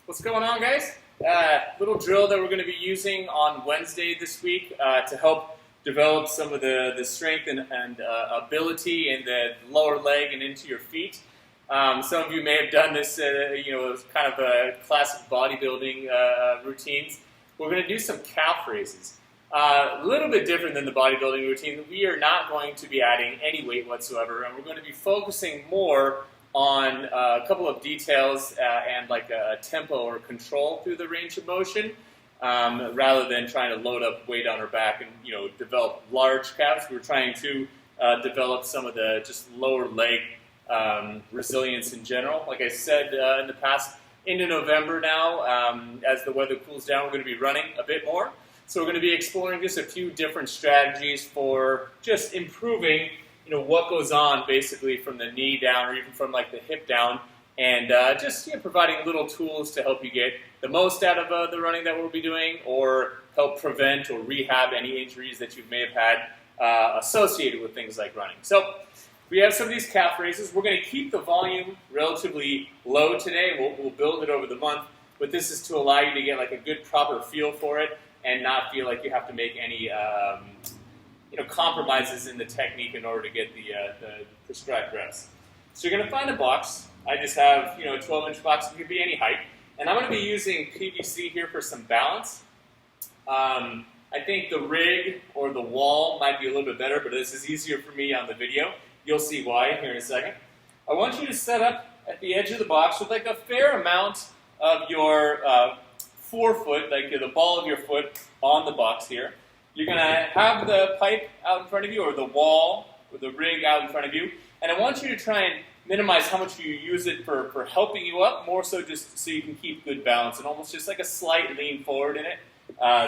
What's going on, guys? Little drill that we're going to be using on Wednesday this week to help develop some of the strength and ability in the lower leg and into your feet. Some of you may have done this, it's kind of a classic bodybuilding routines. We're going to do some calf raises. A little bit different than the bodybuilding routine. We are not going to be adding any weight whatsoever, and we're going to be focusing more on a couple of details and like a tempo or control through the range of motion, rather than trying to load up weight on our back and develop large calves. We're trying to develop some of the just lower leg resilience in general. Like I said in the past, into November now, as the weather cools down, we're going to be running a bit more. So we're going to be exploring just a few different strategies for just improving what goes on basically from the knee down or even from like the hip down, and just providing little tools to help you get the most out of the running that we'll be doing, or help prevent or rehab any injuries that you may have had associated with things like running. So we have some of these calf raises. We're going to keep the volume relatively low today. We'll build it over the month, but this is to allow you to get like a good proper feel for it and not feel like you have to make any compromises in the technique in order to get the prescribed reps. So you're going to find a box. I just have a 12-inch box. It could be any height. And I'm going to be using PVC here for some balance. I think the rig or the wall might be a little bit better, but this is easier for me on the video. You'll see why here in a second. I want you to set up at the edge of the box with like a fair amount of your forefoot, like the ball of your foot on the box here. You're going to have the pipe out in front of you, or the wall, or the rig out in front of you, and I want you to try and minimize how much you use it for helping you up, more so just so you can keep good balance, and almost just like a slight lean forward in it,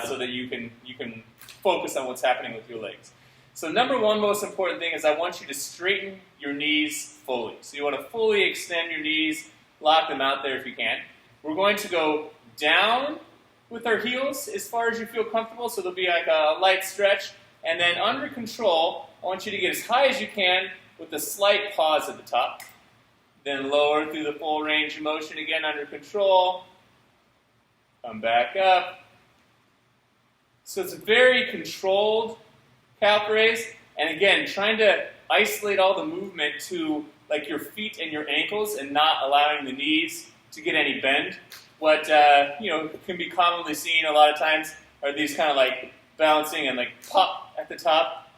so that you can focus on what's happening with your legs. So number one most important thing is I want you to straighten your knees fully. So you want to fully extend your knees, lock them out there if you can. We're going to go down with our heels as far as you feel comfortable, so there'll be like a light stretch, and then under control, I want you to get as high as you can with a slight pause at the top, then lower through the full range of motion again under control, come back up. So it's a very controlled calf raise, and again, trying to isolate all the movement to like your feet and your ankles and not allowing the knees to get any bend. What can be commonly seen a lot of times are these kind of like bouncing and like pop at the top,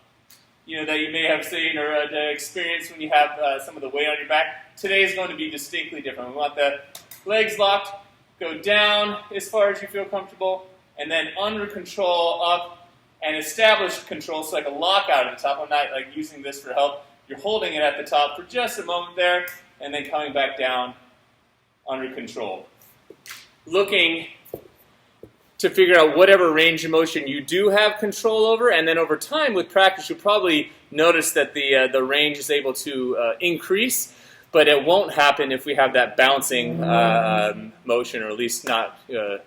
that you may have seen or experienced when you have some of the weight on your back. Today is going to be distinctly different. We want the legs locked, go down as far as you feel comfortable, and then under control up and establish control, so like a lockout at the top. I'm not like using this for help. You're holding it at the top for just a moment there, and then coming back down under control. Looking to figure out whatever range of motion you do have control over, and then over time with practice you'll probably notice that the range is able to increase, but it won't happen if we have that bouncing motion, or at least not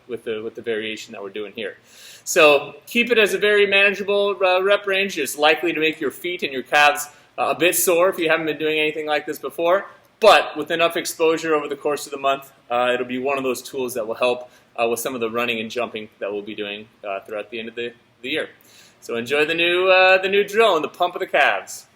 with the variation that we're doing here. So keep it as a very manageable rep range. It's likely to make your feet and your calves a bit sore if you haven't been doing anything like this before. But with enough exposure over the course of the month, it'll be one of those tools that will help with some of the running and jumping that we'll be doing throughout the end of the year. So enjoy the new drill and the pump of the calves.